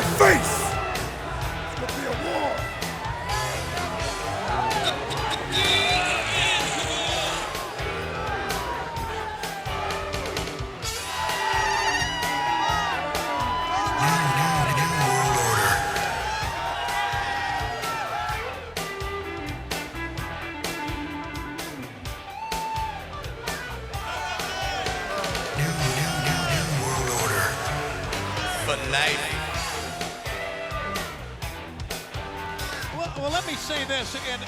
my face. It's gonna be a war. Well, let me say this, and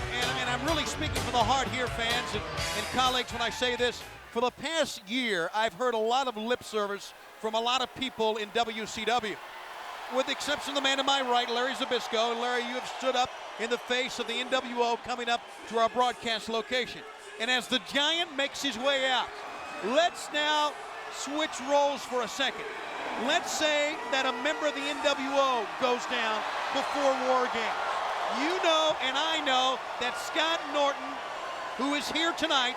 I'm really speaking for the hard here, fans and colleagues, when I say this. For the past year, I've heard a lot of lip service from a lot of people in WCW. With the exception of the man to my right, Larry Zbyszko. And Larry, you have stood up in the face of the NWO coming up to our broadcast location. And as the Giant makes his way out, let's now switch roles for a second. Let's say that a member of the NWO goes down before War Games. You know and I know that Scott Norton, who is here tonight,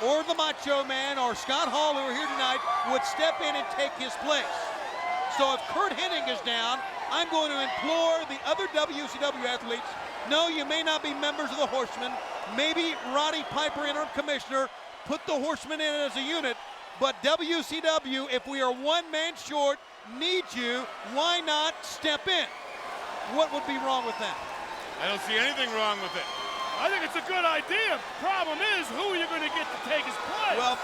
or the Macho Man, or Scott Hall, who are here tonight, would step in and take his place. So if Curt Hennig is down, I'm going to implore the other WCW athletes, no, you may not be members of the Horsemen. Maybe Roddy Piper, interim commissioner, put the Horsemen in as a unit. But WCW, if we are one man short, needs you, why not step in? What would be wrong with that? I don't see anything wrong with it. I think it's a good idea. Problem is, who are you going to get to take his place? Well,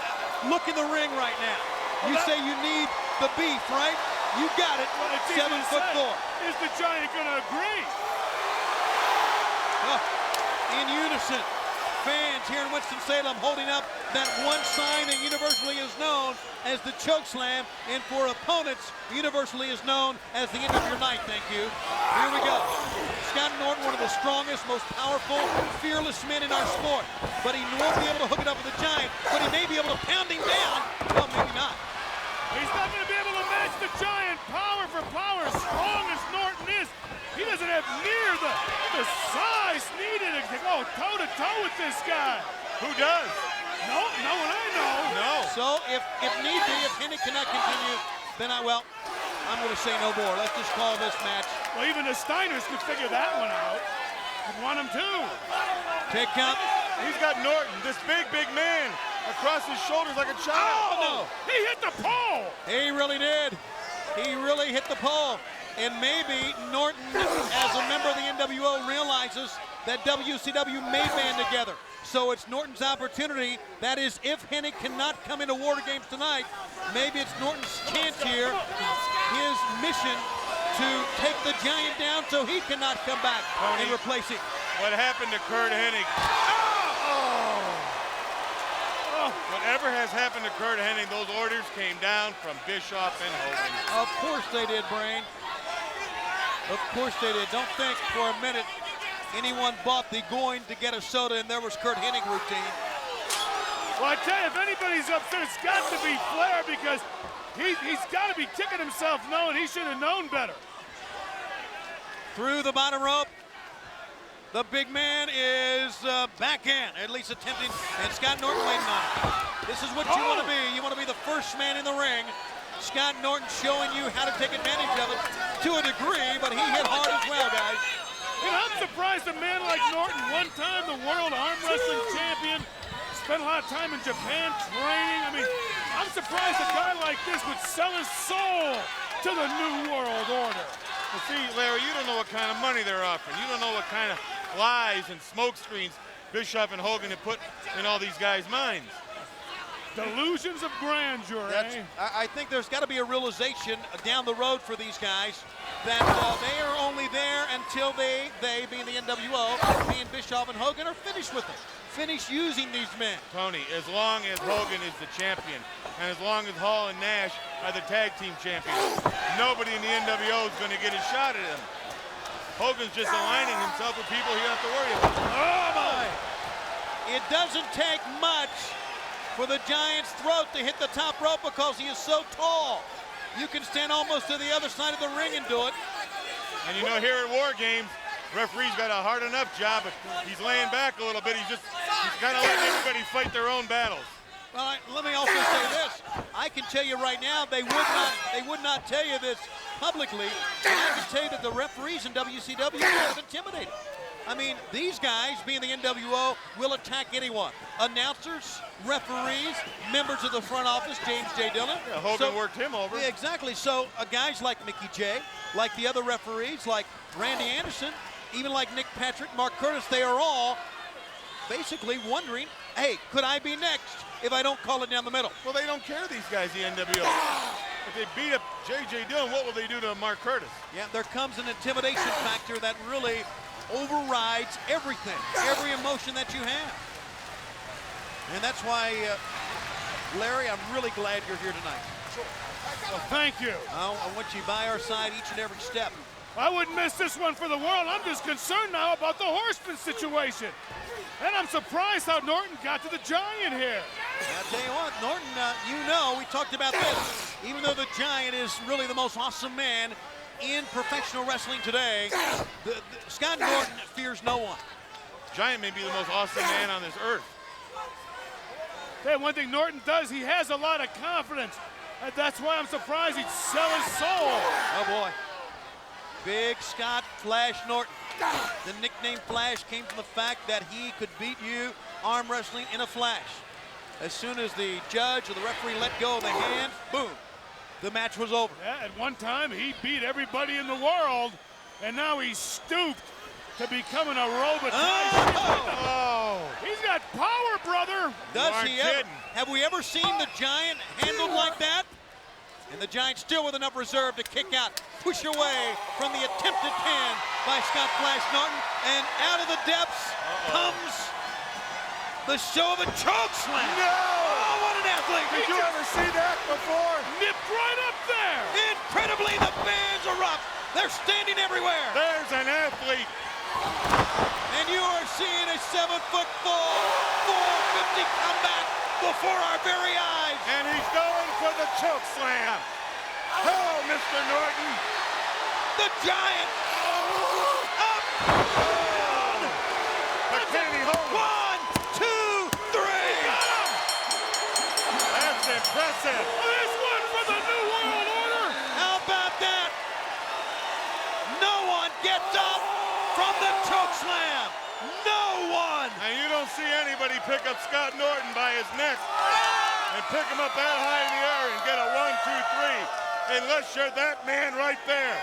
look in the ring right now. You say you need the beef, right? You got it. Well, it's 7'4". Is the Giant going to agree? In unison, fans here in Winston-Salem holding up that one sign that universally is known as the choke slam, and for opponents, universally is known as the end of your night. Thank you. Here we go. Scott Norton, one of the strongest, most powerful, fearless men in our sport. But he won't be able to hook it up with the Giant, but he may be able to pound him down. Well, maybe not. He's not going to be able to match the Giant power for power, as strong as Norton is. He doesn't have near the size needed to go toe-to-toe with this guy. Who does? No one I know. No. So if need be, if Hennig cannot continue, then I'm going to say no more. Let's just call this match. Well, even the Steiners could figure that one out. You'd want him too. Take count. He's got Norton, this big man, across his shoulders like a child. Oh, no. He hit the pole. He really did. He really hit the pole. And maybe Norton, as a member of the NWO, realizes that WCW may band together. So it's Norton's opportunity. That is, if Hennig cannot come into War Games tonight, maybe it's Norton's chance here, his mission to take the Giant down so he cannot come back and replace him. What happened to Curt Hennig? Whatever has happened to Curt Hennig, those orders came down from Bischoff and Hogan. Of course they did, Brain. Of course they did. Don't think for a minute anyone bought the going to get a soda and there was Curt Hennig routine. Well, I tell you, if anybody's upset, it's got to be Flair, because he's got to be kicking himself knowing he should have known better. Through the bottom rope. The big man is back in, at least attempting, and Scott Norton waiting on it. This is what you want to be. You want to be the first man in the ring. Scott Norton showing you how to take advantage of it to a degree, but he hit hard as well, guys. You know, I'm surprised a man like Norton, one time the world arm wrestling champion, spent a lot of time in Japan training. I mean, I'm surprised a guy like this would sell his soul to the New World Order. Well, see, Larry, you don't know what kind of money they're offering. You don't know what kind of lies and smoke screens Bischoff and Hogan have put in all these guys' minds. Delusions of grandeur, eh? I think there's got to be a realization down the road for these guys that they are only there until they being the NWO, being Bischoff and Hogan, are finished with it. Finished using these men. Tony, as long as Hogan is the champion, and as long as Hall and Nash are the tag team champions, nobody in the NWO is going to get a shot at him. Hogan's just aligning himself with people he has to worry about. Oh, my! It doesn't take much for the Giant's throat to hit the top rope because he is so tall. You can stand almost to the other side of the ring and do it. And you know, here at War Games, referee's got a hard enough job, but he's laying back a little bit. He's kind of letting everybody fight their own battles. Well, let me also say this. I can tell you right now, they would not tell you this publicly, and I can tell you that the referees in WCW are kind of intimidated. I mean, these guys, being the NWO, will attack anyone. Announcers, referees, members of the front office, James J. Dillon. Yeah, Hogan worked him over. Yeah, exactly. So guys like Mickey J, like the other referees, like Randy Anderson, even like Nick Patrick, Mark Curtis, they are all basically wondering, hey, could I be next if I don't call it down the middle? Well, they don't care, these guys, the NWO. If they beat up J.J. Dillon, what will they do to Mark Curtis? Yeah, there comes an intimidation factor that really overrides everything, every emotion that you have. And that's why, Larry, I'm really glad you're here tonight. Well, thank you. I want you by our side each and every step. I wouldn't miss this one for the world. I'm just concerned now about the Horseman situation. And I'm surprised how Norton got to the Giant here. I'll tell you what, Norton, you know, we talked about this. Even though the Giant is really the most awesome man in professional wrestling today, Scott Norton fears no one. Giant may be the most awesome man on this earth. Hey, one thing Norton does, he has a lot of confidence. And that's why I'm surprised he'd sell his soul. Oh, boy. Big Scott Flash Norton. The nickname Flash came from the fact that he could beat you arm wrestling in a flash. As soon as the judge or the referee let go of the hand, boom, the match was over. Yeah, at one time he beat everybody in the world, and now he's stooped to becoming a robotized. Oh! He's got power, brother. Does You he aren't ever? kidding. Have we ever seen the Giant handled like that? And the Giant still with enough reserve to kick out, push away from the attempted pin by Scott Flash Norton, and out of the depths comes the show of a choke slam. No! Oh, what an athlete! Did you ever see that before? Nipped right up there. Incredibly, the fans are up. They're standing everywhere. There's an athlete. And you are seeing a 7'4", 450 comeback before our very eyes. And he's going for the choke slam. Oh, Mr. Norton. The Giant up. But can he hold it? 1, 2, 3. That's impressive. This one for the New World Order. How about that? No one gets up from the choke slam. No one. And you don't see anybody pick up Scott Norton by his neck and pick him up that high in the air and get a 1, 2, 3. Unless you're that man right there.